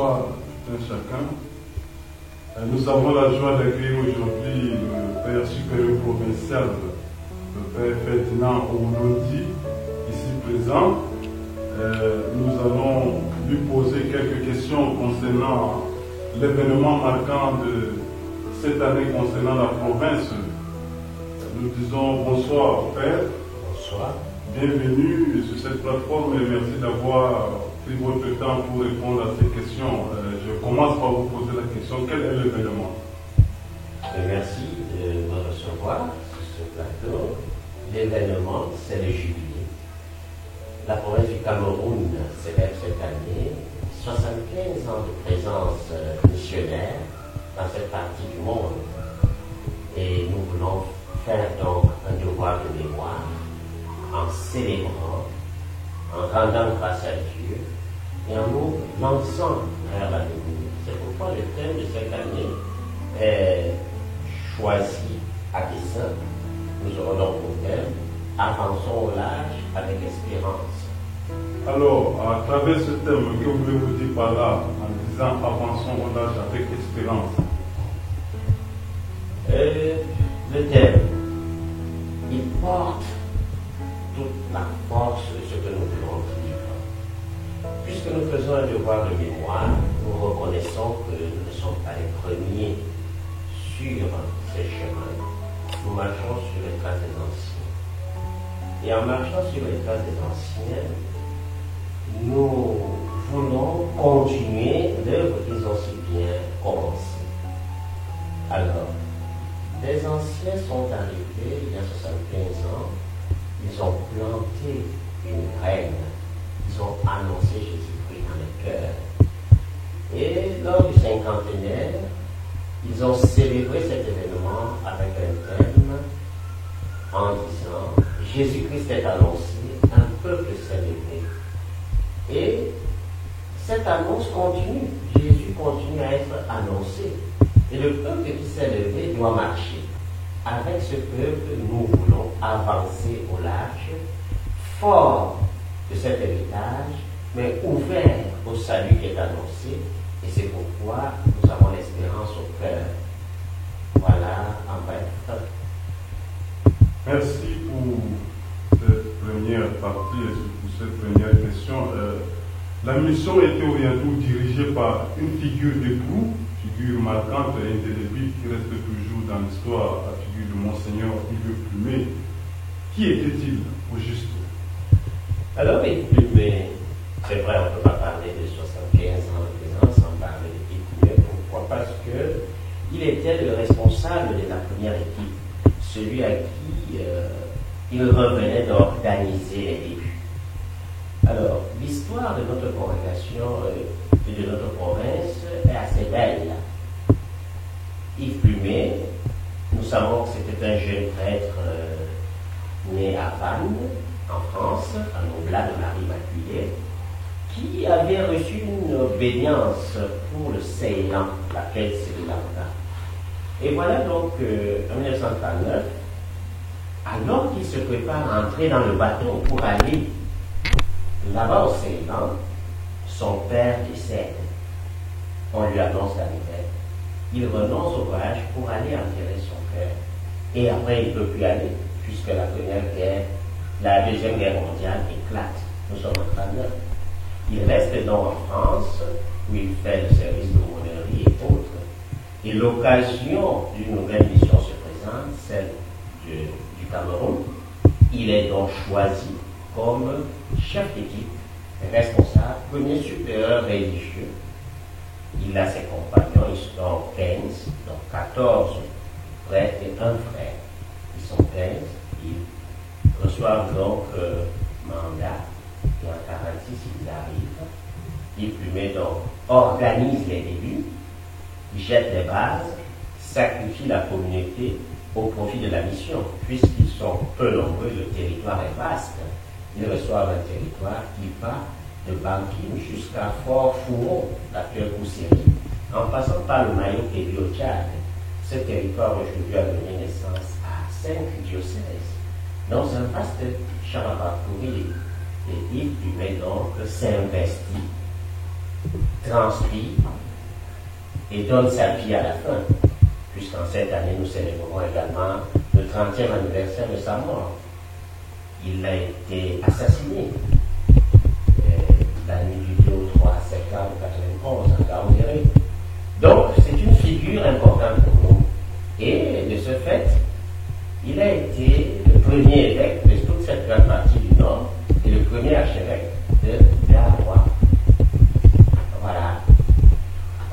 bonsoir à chacun. Nous avons la joie d'accueillir aujourd'hui le Père supérieur provincial, le Père Ferdinand Oulodi, ici présent. Nous allons lui poser quelques questions concernant l'événement marquant de cette année concernant la province. Nous disons bonsoir au Père. Bonsoir. Bienvenue sur cette plateforme et merci d'avoir pris votre temps pour répondre à ces questions. Je commence par vous poser la question, quel est l'événement? Merci de me recevoir sur ce plateau. L'événement, c'est le jubilé. La province du Cameroun célèbre cette année 75 ans de présence missionnaire dans cette partie du monde. Et nous voulons faire donc un devoir de mémoire en célébrant, en rendant grâce à Dieu et en nous lançant vers l'avenir. C'est pourquoi le thème de cette année est choisi à dessein. Nous aurons donc au thème Avançons au large avec espérance. Alors, à travers ce thème, que voulez-vous dire par là en disant avançons au large avec espérance? Le thème, il porte toute la force de ce que nous voulons vivre. Puisque nous faisons un devoir de mémoire, nous reconnaissons que nous ne sommes pas les premiers sur ces chemins. Nous marchons sur les traces des anciens. Et en marchant sur les traces des anciens, nous voulons continuer l'œuvre qu'ils ont si bien commencée. Alors, les anciens sont arrivés il y a 75 ans. Ils ont planté une graine. Ils ont annoncé Jésus-Christ dans le cœur. Et lors du cinquantenaire, ils ont célébré cet événement avec un thème en disant Jésus-Christ est annoncé, un peuple s'est levé. Et cette annonce continue. Jésus continue à être annoncé. Et le peuple qui s'est levé doit marcher. Avec ce peuple, nous voulons avancer au large, fort de cet héritage, mais ouvert au salut qui est annoncé. Et c'est pourquoi nous avons l'espérance au cœur. Voilà, en bref. Merci pour cette première partie et pour cette première question. La mission était orientée ou dirigée par une figure d'époux, figure marquante et indélébile qui reste toujours dans l'histoire, la figure de Monseigneur Yves Plumet. Qui était-il au juste? Alors, Yves Plumet, c'est vrai, on ne peut pas parler de 75 ans de présence sans parler d'Yves Plumet. Pourquoi? Parce qu'il était le responsable de la première équipe, celui à qui il revenait d'organiser les débuts. Alors, l'histoire de notre congrégation et de notre province est assez belle. Yves Plumet, nous savons que c'était un jeune prêtre né à Vannes, en France, un oblat de Marie-Immaculée, qui avait reçu une obédience pour le Ceylan, laquelle c'est de l'Arda. Et voilà donc en 1939, alors qu'il se prépare à entrer dans le bateau pour aller là-bas au Ceylan, son père décède. On lui annonce la nouvelle. Il renonce au voyage pour aller enterrer son père. Et après, il ne peut plus aller, puisque la Deuxième Guerre mondiale éclate. Nous sommes en 1939. Il reste donc en France, où il fait le service d'aumônerie et autres. Et l'occasion d'une nouvelle mission se présente, celle du Cameroun. Il est donc choisi comme chef d'équipe, responsable, premier supérieur religieux. Il a ses compagnons, ils sont 15, donc 14 prêtres et un frère. Ils sont 15, ils reçoivent donc mandat, et en 46 ils arrivent. Yves Plumet donc organise les débuts, il jette les bases, sacrifie la communauté au profit de la mission, puisqu'ils sont peu nombreux, le territoire est vaste. Ils reçoivent un territoire qui va de Bankim jusqu'à Fort-Fourreau, l'actuel Kousséry, en passant par le Mayo et au Tchad. Ce territoire aujourd'hui a donné naissance à 5 diocèses, dans un vaste champ à parcourir. Et Yves Plumet donc s'investit transcrit et donne sa vie à la fin, puisqu'en cette année nous célébrons également le 30e anniversaire de sa mort. Il a été assassiné la nuit du 2 au 3 septembre 1991 à Gaoundéré. Donc c'est une figure importante pour nous. Et de ce fait, il a été le premier évêque de toute cette grande partie du Nord et le premier archevêque de Garoua. Voilà.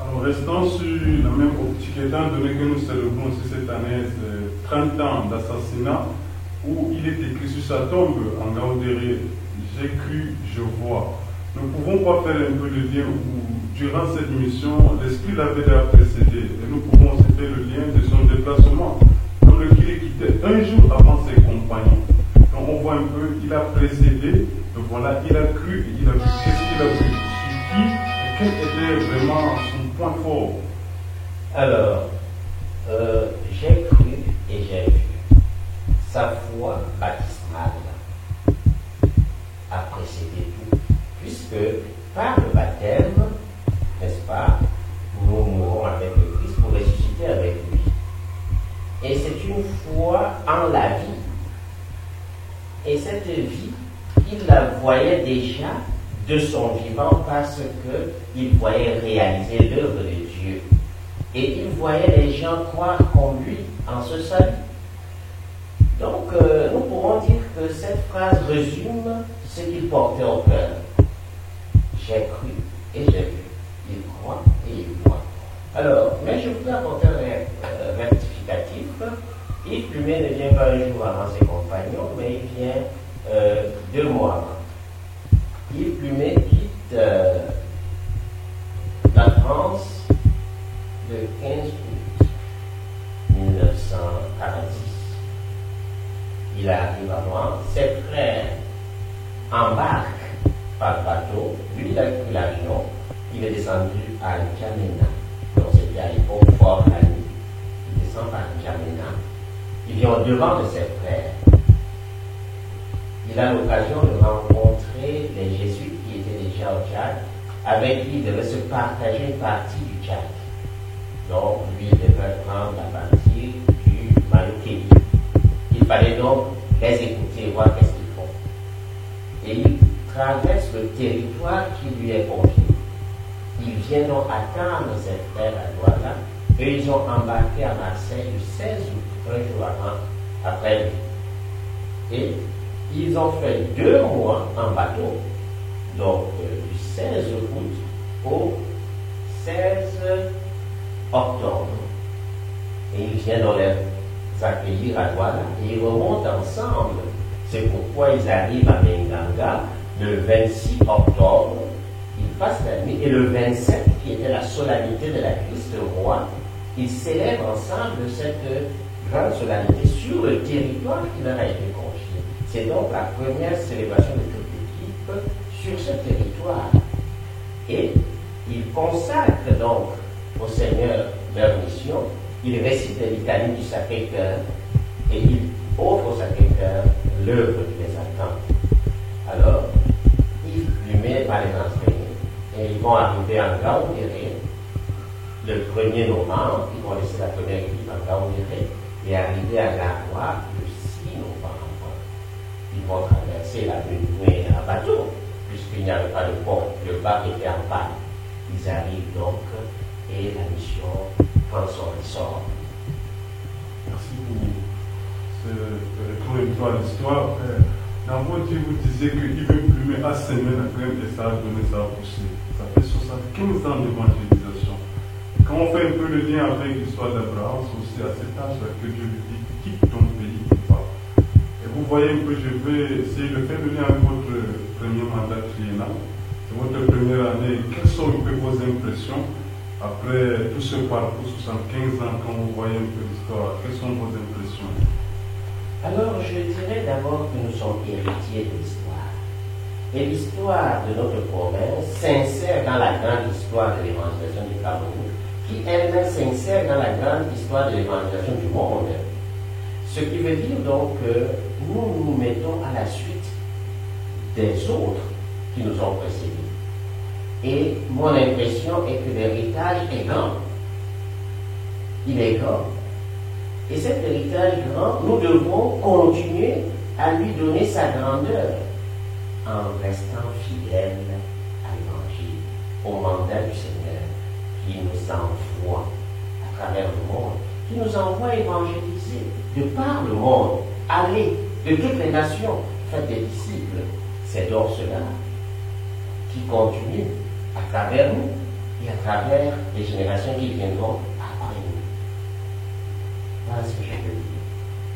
Alors, restant sur la même optique, étant donné que nous célébrons aussi cette année 30 ans d'assassinat, où il est écrit sur sa tombe en Gaoundéré, j'ai cru, je vois. Nous ne pouvons pas faire un peu le lien où, durant cette mission, l'Esprit l'avait déjà précédé, et nous pouvons aussi faire le lien de son déplacement, comme le qu'il est quitté un jour avant ses compagnons. Donc on voit un peu, il a précédé, donc voilà, il a cru et il a vu. Qu'est-ce qu'il a vu? Sur qui et quel était vraiment son point fort? Alors, j'ai cru et j'ai vu. Sa foi baptismale a précédé tout, puisque par le baptême, n'est-ce pas, nous mourons avec le Christ pour ressusciter avec lui. Et c'est une foi en la vie. Et cette vie, il la voyait déjà de son vivant parce qu'il voyait réaliser l'œuvre de Dieu. Et il voyait les gens croire en lui, en ce salut. Donc, nous pourrons dire que cette phrase résume ce qu'il portait au cœur. J'ai cru et j'ai vu. Il croit et il voit. Alors, mais je voudrais apporter un rectificatif. Yves Plumet ne vient pas un jour avant ses compagnons, mais il vient 2 mois avant. Yves Plumet quitte la France le 15 août 1946. Il arrive à moi, ses frères embarquent par bateau, lui il a pris l'avion, il est descendu à N'Djamena, donc c'était à l'époque Fort Lani, il descend par N'Djamena, il vient au devant de ses frères. Il a l'occasion de rencontrer les jésuites qui étaient déjà au Tchad, avec qui il devait se partager une partie du Tchad. Donc lui il devait prendre la partie du Maloukeli. Il fallait donc les écouter et voir qu'est-ce qu'ils font. Et il traverse le territoire qui lui est confié. Il vient donc attendre ses frères à Douala et ils ont embarqué à Marseille le 16 août, un jour après lui. Et ils ont fait 2 mois en bateau, donc du 16 août au 16 octobre. Et il vient dans les accueillir à Douala et ils remontent ensemble. C'est pourquoi ils arrivent à Menganga le 26 octobre. Ils passent la nuit et le 27, qui était la solennité de la Christ roi, ils célèbrent ensemble cette grande solennité sur le territoire qui leur a été confié. C'est donc la première célébration de toute l'équipe sur ce territoire. Et ils consacrent donc au Seigneur leur mission. Il récite les litanies du Sacré-Cœur et il offre au Sacré-Cœur l'œuvre qui les attend. Alors, Yves Plumet va les entraîner et ils vont arriver en Gaoundéré le 1er novembre. Ils vont laisser la première équipe en Gaoundéré et arriver à Garoua le 6 novembre. Ils vont traverser la Benoué à bateau puisqu'il n'y avait pas de pont. Le bac était en panne. Ils arrivent donc et la mission prend son essor. Merci pour ce retour à l'histoire. Dans votre livre, vous disiez que Yves Plumet a semé la graine et ça a donné sa poussée. Ça fait 75 ans d'évangélisation. Quand on fait un peu le lien avec l'histoire d'Abraham, c'est aussi à cet âge-là que Dieu lui dit quitte ton pays et va. Et vous voyez un peu, je vais essayer de faire le lien avec votre premier mandat triennal. C'est votre première année. Quelles sont un peu vos impressions après tout ce parcours, 75 ans, quand vous voyez un peu l'histoire? Quelles sont vos impressions? Alors, je dirais d'abord que nous sommes héritiers de l'histoire. Et l'histoire de notre province s'insère dans la grande histoire de l'évangélisation du Cameroun, qui elle-même s'insère dans la grande histoire de l'évangélisation du monde. Ce qui veut dire donc que nous nous mettons à la suite des autres qui nous ont précédés. Et mon impression est que l'héritage est grand. Il est grand. Et cet héritage grand, nous devons continuer à lui donner sa grandeur en restant fidèles à l'évangile, au mandat du Seigneur qui nous envoie à travers le monde, qui nous envoie évangéliser de par le monde, aller de toutes les nations, faire des disciples. C'est donc cela qui continue à travers nous et à travers les générations qui viendront après nous. Voilà ce que je peux dire.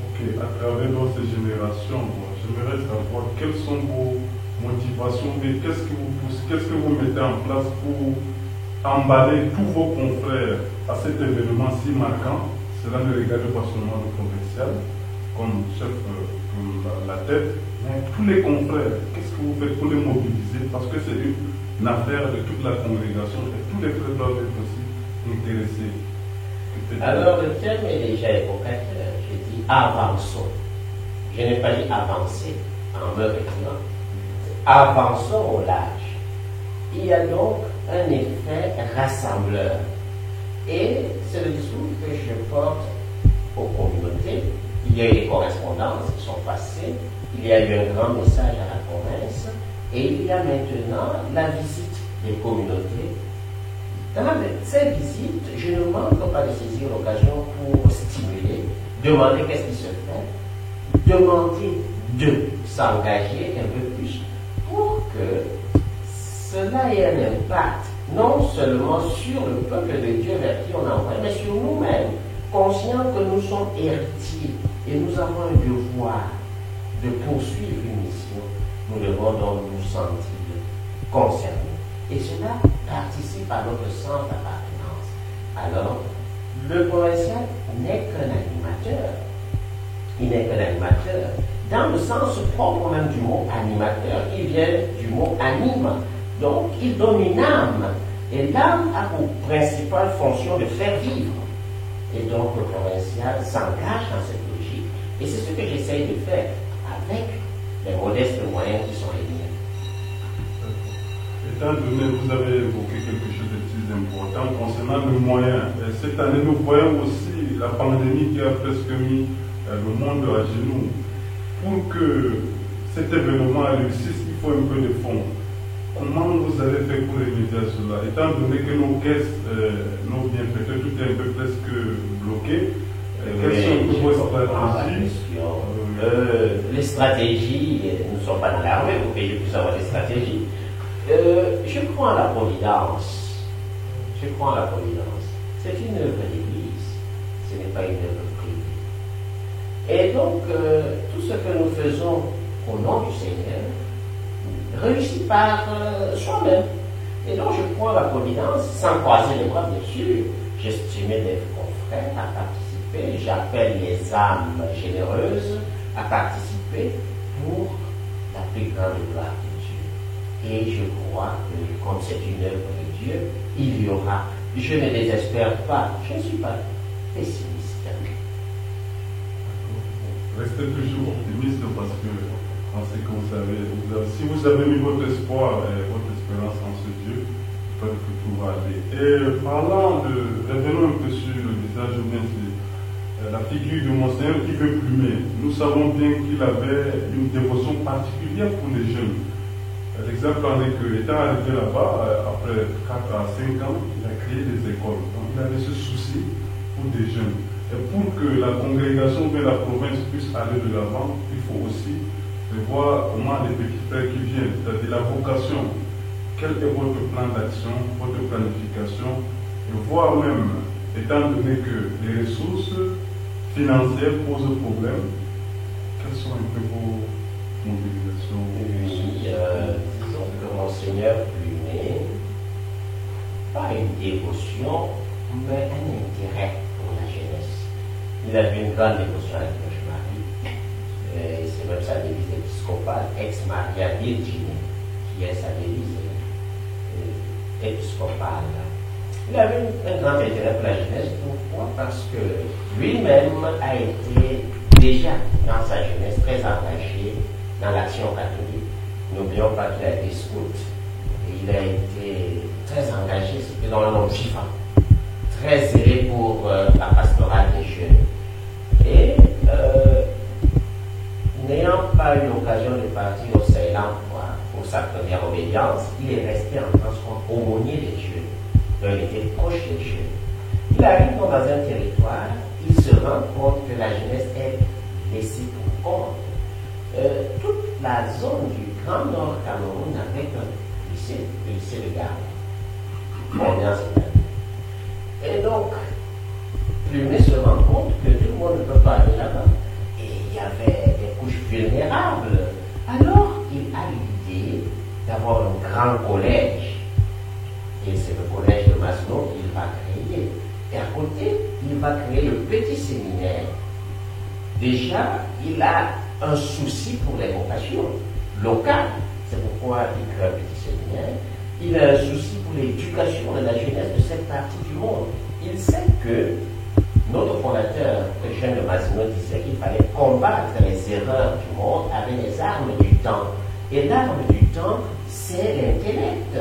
Ok, à travers ces générations, j'aimerais savoir quelles sont vos motivations, mais qu'est-ce que vous poussez, qu'est-ce que vous mettez en place pour emballer tous vos confrères à cet événement si marquant. Cela ne regarde pas seulement le provincial comme chef, comme la tête, mais tous les confrères, qu'est-ce que vous faites pour les mobiliser? Parce que c'est une affaire de toute la congrégation et tous les frères doivent être aussi intéressés. Alors le terme est déjà évocateur. Je dis avançons. Je n'ai pas dit avancer en me retirant. Avançons au large. Il y a donc un effet rassembleur. Et c'est le discours que je porte aux communautés. Il y a eu des correspondances qui sont passées. Il y a eu un grand message à la province. Et il y a maintenant la visite des communautés. Dans ces visites, je ne manque pas de saisir l'occasion pour stimuler, demander qu'est-ce qui se fait, demander de s'engager un peu plus pour que cela ait un impact, non seulement sur le peuple de Dieu vers qui on envoie, mais sur nous-mêmes, conscients que nous sommes héritiers et nous avons un devoir de poursuivre une mission. Nous devons donc nous sentir concernés. Et cela participe à notre sens d'appartenance. Alors, le provincial n'est qu'un animateur. Il n'est qu'un animateur dans le sens propre même du mot animateur, qui vient du mot anime. Donc, il donne une âme. Et l'âme a pour principale fonction de faire vivre. Et donc, le provincial s'engage dans cette logique. Et c'est ce que j'essaye de faire avec les modestes moyens qui sont les miens. Étant donné que vous avez évoqué quelque chose de très important concernant le moyen, cette année nous voyons aussi la pandémie qui a presque mis le monde à genoux. Pour que cet événement réussisse, il faut un peu de fonds. Comment vous allez faire pour remédier à cela? Étant donné que nos caisses, nos bienfaiteurs, tout est un peu presque bloqué, quelles sont vos stratégies? Les stratégies, nous ne sommes pas dans l'armée pour que je puisse avoir des stratégies. Je crois en la providence. Je crois en la providence. C'est une œuvre d'église. Ce n'est pas une œuvre privée. Et donc, tout ce que nous faisons au nom du Seigneur réussit par soi-même. Et donc, je crois en la providence, sans croiser les bras, bien sûr. J'estimais les confrères à participer. J'appelle les âmes généreuses à participer pour la plus grande gloire de Dieu. Et je crois que, comme c'est une œuvre de Dieu, il y aura. Je ne désespère pas. Je ne suis pas pessimiste. Restez toujours optimiste parce que, pensez que vous savez, si vous avez mis votre espoir et votre espérance en ce Dieu, peut-être que tout va aller. Et parlant de, revenons un peu sur le visage, ou bien la figure de Monseigneur qui veut plumer. Nous savons bien qu'il avait une dévotion particulière pour les jeunes. L'exemple en est que, étant arrivé là-bas, après 4 à 5 ans, il a créé des écoles. Donc il avait ce souci pour des jeunes. Et pour que la congrégation de la province puisse aller de l'avant, il faut aussi voir comment les petits frères qui viennent, c'est-à-dire la vocation, quel est votre plan d'action, votre planification, et voir même, étant donné que les ressources financières posent problème, quelles sont un peu vos mobilisations? Disons que Monseigneur Plumet, pas une dévotion, mais un intérêt pour la jeunesse. Il avait une grande dévotion à la Vierge Marie. C'est même sa devise épiscopale, Ex Maria Virgine, qui est sa devise épiscopale. Il avait un grand intérêt pour la jeunesse. Pourquoi? Parce que lui-même a été déjà dans sa jeunesse très engagé dans l'action catholique. N'oublions pas qu'il a été scout. Et il a été très engagé, c'était dans le monde vivant, très zélé pour la pastorale des jeunes. Et n'ayant pas eu l'occasion de partir au Ceylan pour sa première obédience, il est resté en France comme aumônier des jeunes. Donc il était proche des jeunes. Il arrive dans un territoire, il se rend compte que la jeunesse est laissée pour compte. Toute la zone du Grand Nord Cameroun avait un lycée, le lycée de Gare. Et donc, Plumet se rend compte que tout le monde ne peut pas aller là-bas. Et il y avait des couches vulnérables. Alors, il a l'idée d'avoir un grand collège. Et c'est le collège de Masno qu'il va créer. Et à côté, il va créer le petit séminaire. Déjà, il a un souci pour les vocations locales. C'est pourquoi il crée un petit séminaire. Il a un souci pour l'éducation de la jeunesse de cette partie du monde. Il sait que notre fondateur, Eugène de Massimo, disait qu'il fallait combattre les erreurs du monde avec les armes du temps. Et l'arme du temps, c'est l'intellect,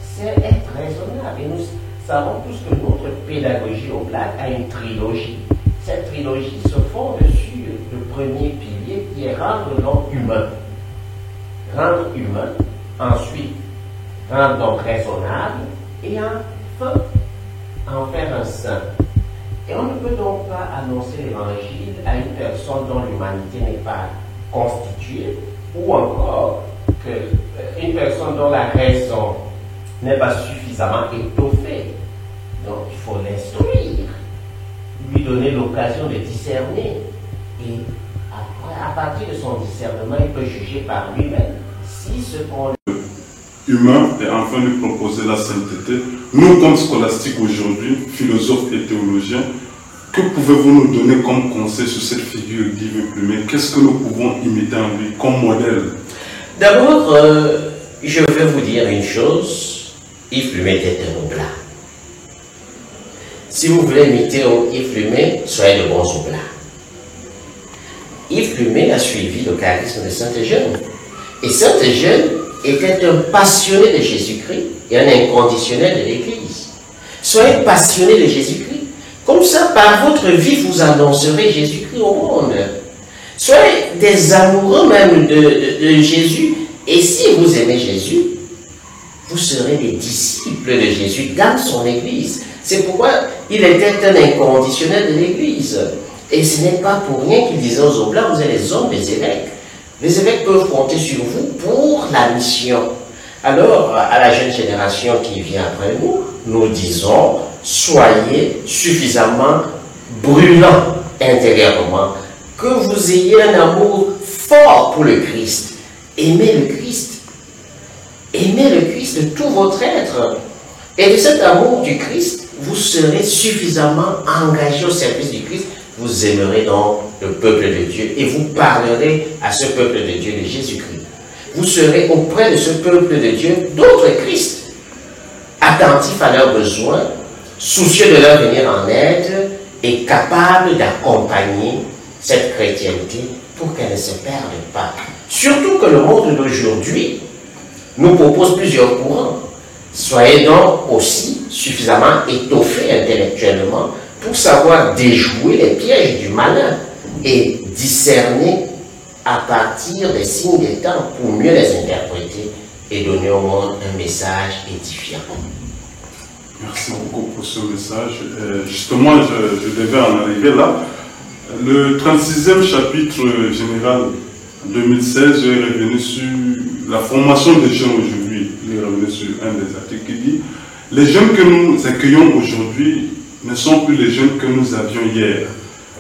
c'est être raisonnable. Et nous savons tous que notre pédagogie au Black a une trilogie. Cette trilogie se fonde sur le premier pilier qui est rendre l'homme humain. Rendre humain, ensuite rendre donc raisonnable, et enfin en faire un saint. Et on ne peut donc pas annoncer l'évangile à une personne dont l'humanité n'est pas constituée, ou encore une personne dont la raison n'est pas suffisamment étoffée. Donc il faut l'instruire, lui donner l'occasion de discerner, et après, à partir de son discernement, il peut juger par lui-même si ce qu'on humain et enfin lui proposer la sainteté. Nous, comme scolastiques aujourd'hui, philosophes et théologiens, que pouvez-vous nous donner comme conseil sur cette figure d'Yves Plumet? Qu'est-ce que nous pouvons imiter en lui comme modèle? D'abord, je vais vous dire une chose. Yves Plumet était un oblat. Si vous voulez imiter Yves Plumet, soyez de bons oblats. Yves Plumet a suivi le charisme de Saint-Eugène. Et Saint-Eugène était un passionné de Jésus-Christ et un inconditionnel de l'Église. Soyez passionné de Jésus-Christ. Comme ça, par votre vie, vous annoncerez Jésus-Christ au monde. Soyez des amoureux même de Jésus. Et si vous aimez Jésus, vous serez des disciples de Jésus dans son Église. C'est pourquoi il était un inconditionnel de l'Église. Et ce n'est pas pour rien qu'il disait aux Oblats, vous êtes les hommes des évêques. Les évêques peuvent compter sur vous pour la mission. Alors, à la jeune génération qui vient après nous, nous disons, soyez suffisamment brûlants intérieurement, que vous ayez un amour fort pour le Christ. Aimez le Christ. Aimez le Christ de tout votre être. Et de cet amour du Christ, vous serez suffisamment engagé au service du Christ. Vous aimerez donc le peuple de Dieu et vous parlerez à ce peuple de Dieu de Jésus-Christ. Vous serez auprès de ce peuple de Dieu d'autres Christ, attentifs à leurs besoins, soucieux de leur venir en aide et capables d'accompagner cette chrétienté pour qu'elle ne se perde pas. Surtout que le monde d'aujourd'hui nous propose plusieurs courants. Soyez donc aussi suffisamment étoffés intellectuellement pour savoir déjouer les pièges du malin et discerner à partir des signes des temps pour mieux les interpréter et donner au monde un message édifiant. Merci beaucoup pour ce message. Justement, je devais en arriver là. Le 36e chapitre général 2016 est revenu sur la formation des jeunes aujourd'hui. Il est revenu sur un des articles qui dit « Les jeunes que nous accueillons aujourd'hui ne sont plus les jeunes que nous avions hier. »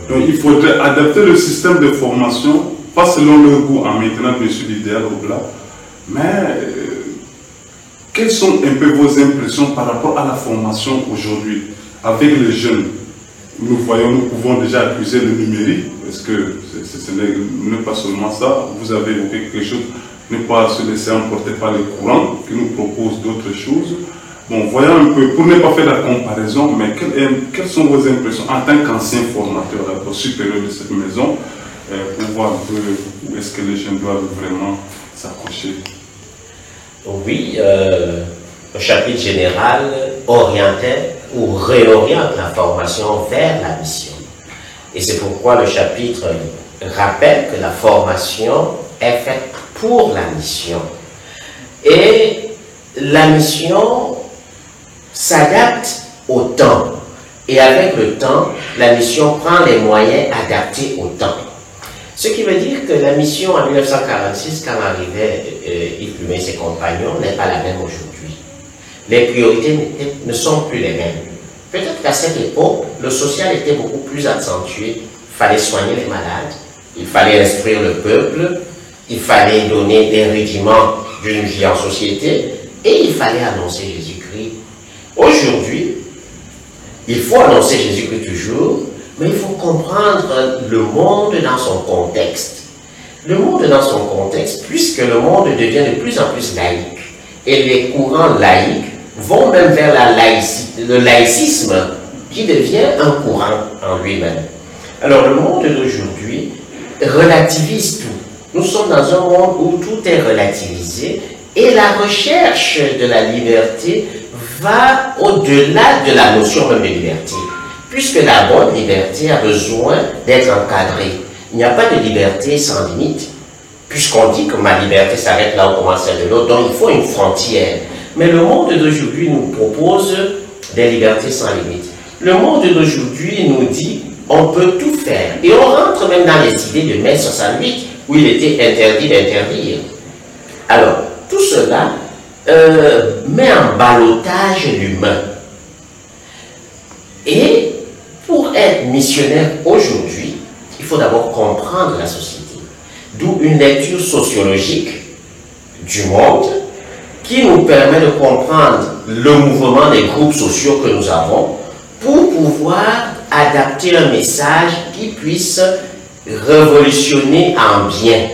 Donc il faudrait adapter le système de formation, pas selon leur goût, en maintenant bien sûr l'idéal au plat, mais quelles sont un peu vos impressions par rapport à la formation aujourd'hui avec les jeunes? Nous pouvons déjà accuser le numérique, parce que ce n'est pas seulement ça. Vous avez évoqué quelque chose, ne pas se laisser emporter par les courants qui nous proposent d'autres choses. Bon, voyons un peu, pour ne pas faire la comparaison, mais quelles sont vos impressions en tant qu'ancien formateur, supérieur de cette maison, pour voir un peu où est-ce que les jeunes doivent vraiment s'accrocher? Oui, le chapitre général orientait ou réoriente la formation vers la mission. Et c'est pourquoi le chapitre rappelle que la formation est faite pour la mission. Et la mission s'adapte au temps. Et avec le temps, la mission prend les moyens adaptés au temps. Ce qui veut dire que la mission en 1946, quand arrivait Yves Plumet et ses compagnons, n'est pas la même aujourd'hui. Les priorités ne sont plus les mêmes. Peut-être qu'à cette époque, le social était beaucoup plus accentué. Il fallait soigner les malades, il fallait instruire le peuple, il fallait donner des rudiments d'une vie en société, et il fallait annoncer Jésus-Christ. Aujourd'hui, il faut annoncer Jésus-Christ toujours, mais il faut comprendre le monde dans son contexte. Le monde dans son contexte, puisque le monde devient de plus en plus laïque, et les courants laïques vont même vers le laïcisme, qui devient un courant en lui-même. Alors le monde d'aujourd'hui relativise tout. Nous sommes dans un monde où tout est relativisé, et la recherche de la liberté va au-delà de la notion même de liberté. Puisque la bonne liberté a besoin d'être encadrée. Il n'y a pas de liberté sans limite. Puisqu'on dit que ma liberté s'arrête là où commence celle de l'autre, donc il faut une frontière. Mais le monde d'aujourd'hui nous propose des libertés sans limite. Le monde d'aujourd'hui nous dit on peut tout faire. Et on rentre même dans les idées de mai 68, où il était interdit d'interdire. Alors, tout cela met en ballottage l'humain. Et pour être missionnaire aujourd'hui, il faut d'abord comprendre la société. D'où une lecture sociologique du monde qui nous permet de comprendre le mouvement des groupes sociaux que nous avons pour pouvoir adapter un message qui puisse révolutionner en bien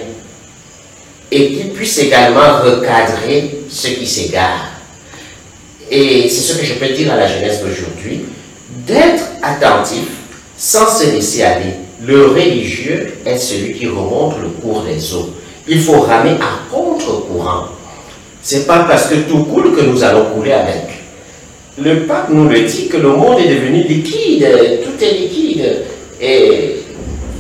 et qui puisse également recadrer ce qui s'égare. Et c'est ce que je peux dire à la jeunesse d'aujourd'hui, d'être attentif sans se laisser aller. Le religieux est celui qui remonte le cours des eaux. Il faut ramer à contre-courant. Ce n'est pas parce que tout coule que nous allons couler avec. Le pape nous le dit que le monde est devenu liquide, tout est liquide. Et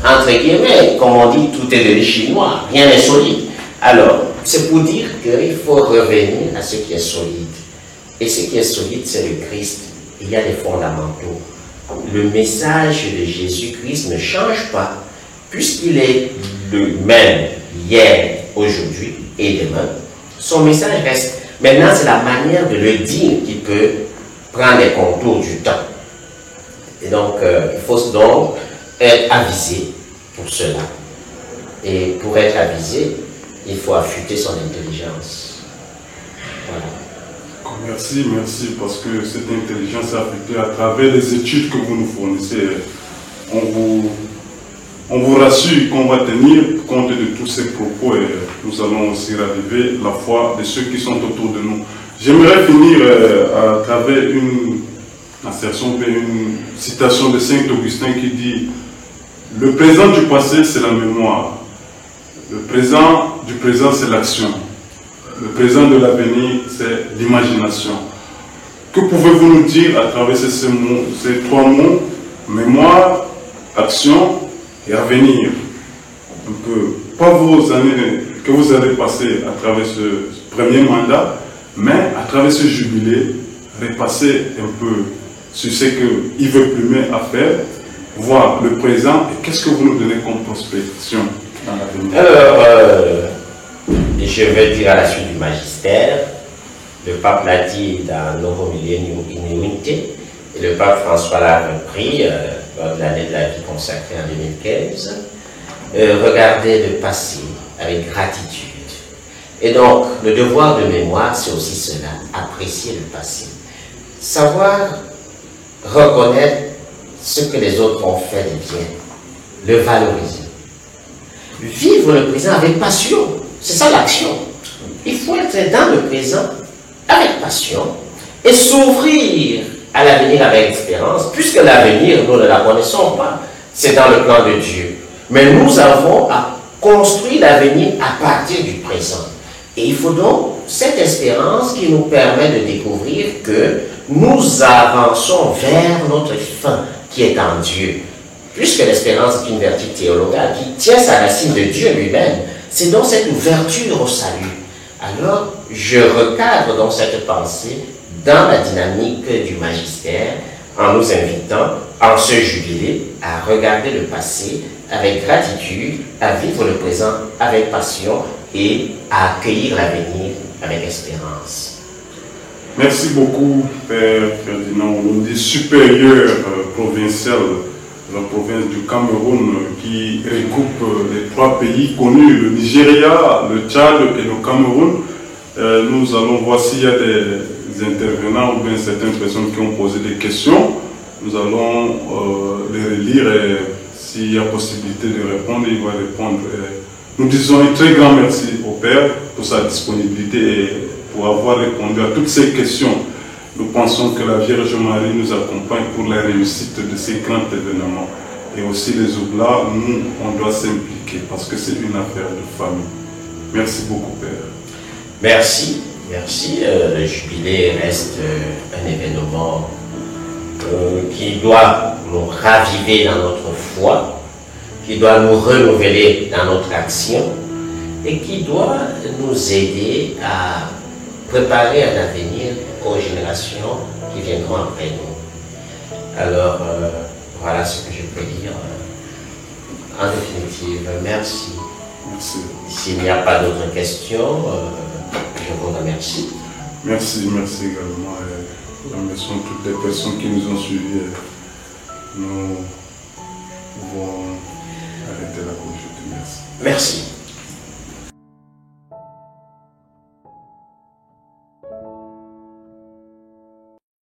entre guillemets, comme on dit, tout est devenu chinois, rien n'est solide. Alors, c'est pour dire qu'il faut revenir à ce qui est solide. Et ce qui est solide, c'est le Christ. Il y a des fondamentaux. Le message de Jésus-Christ ne change pas, puisqu'il est le même hier, aujourd'hui et demain. Son message reste. Maintenant, c'est la manière de le dire qui peut prendre les contours du temps. Et donc, il faut donc être avisé pour cela. Et pour être avisé, il faut affûter son intelligence. Voilà. Merci, parce que cette intelligence est affectée à travers les études que vous nous fournissez. On vous rassure qu'on va tenir compte de tous ces propos et nous allons aussi raviver la foi de ceux qui sont autour de nous. J'aimerais finir à travers une assertion, une citation de Saint Augustin qui dit « Le présent du passé, c'est la mémoire. Le présent du présent, c'est l'action. Le présent de l'avenir, c'est l'imagination. » Que pouvez-vous nous dire à travers ces trois mots, mémoire, action et avenir? Un peu, pas vos années que vous allez passer à travers ce premier mandat, mais à travers ce jubilé, repasser un peu sur ce que Yves Plumet a fait, voir le présent et qu'est-ce que vous nous donnez comme prospection dans l'avenir. Alors, je vais dire à la suite du magistère, le pape l'a dit dans Novo Millennium Unite, et le pape François l'a repris lors de l'année de la vie consacrée en 2015, regarder le passé avec gratitude. Et donc, le devoir de mémoire, c'est aussi cela, apprécier le passé. Savoir reconnaître ce que les autres ont fait de bien, le valoriser. Vivre le présent avec passion, c'est ça l'action. Il faut être dans le présent avec passion et s'ouvrir à l'avenir avec espérance, puisque l'avenir, nous ne la connaissons pas, c'est dans le plan de Dieu. Mais nous avons à construire l'avenir à partir du présent. Et il faut donc cette espérance qui nous permet de découvrir que nous avançons vers notre fin qui est en Dieu. Puisque l'espérance est une vertu théologale qui tient sa racine de Dieu lui-même, c'est donc cette ouverture au salut. Alors, je recadre donc cette pensée dans la dynamique du magistère en nous invitant, en ce jubilé, à regarder le passé avec gratitude, à vivre le présent avec passion et à accueillir l'avenir avec espérance. Merci beaucoup, Père Ferdinand. On dit supérieur provincial de la province du Cameroun qui regroupe les 3 pays connus, le Nigeria, le Tchad et le Cameroun. Nous allons voir s'il y a des intervenants ou bien certaines personnes qui ont posé des questions. Nous allons les relire et s'il y a possibilité de répondre, il va répondre. Nous disons un très grand merci au Père pour sa disponibilité et pour avoir répondu à toutes ces questions. Nous pensons que la Vierge Marie nous accompagne pour la réussite de ces grands événements. Et aussi les Oblats, nous, on doit s'impliquer parce que c'est une affaire de famille. Merci beaucoup, Père. Merci, merci. Le jubilé reste un événement qui doit nous raviver dans notre foi, qui doit nous renouveler dans notre action et qui doit nous aider à préparer un avenir aux générations qui viendront après nous. Alors, voilà ce que je peux dire. En définitive, merci. Merci. S'il n'y a pas d'autres questions, je vous remercie. Merci, merci également. Nous remercions toutes les personnes qui nous ont suivis. Nous pouvons arrêter la conjoncture. Merci. Merci.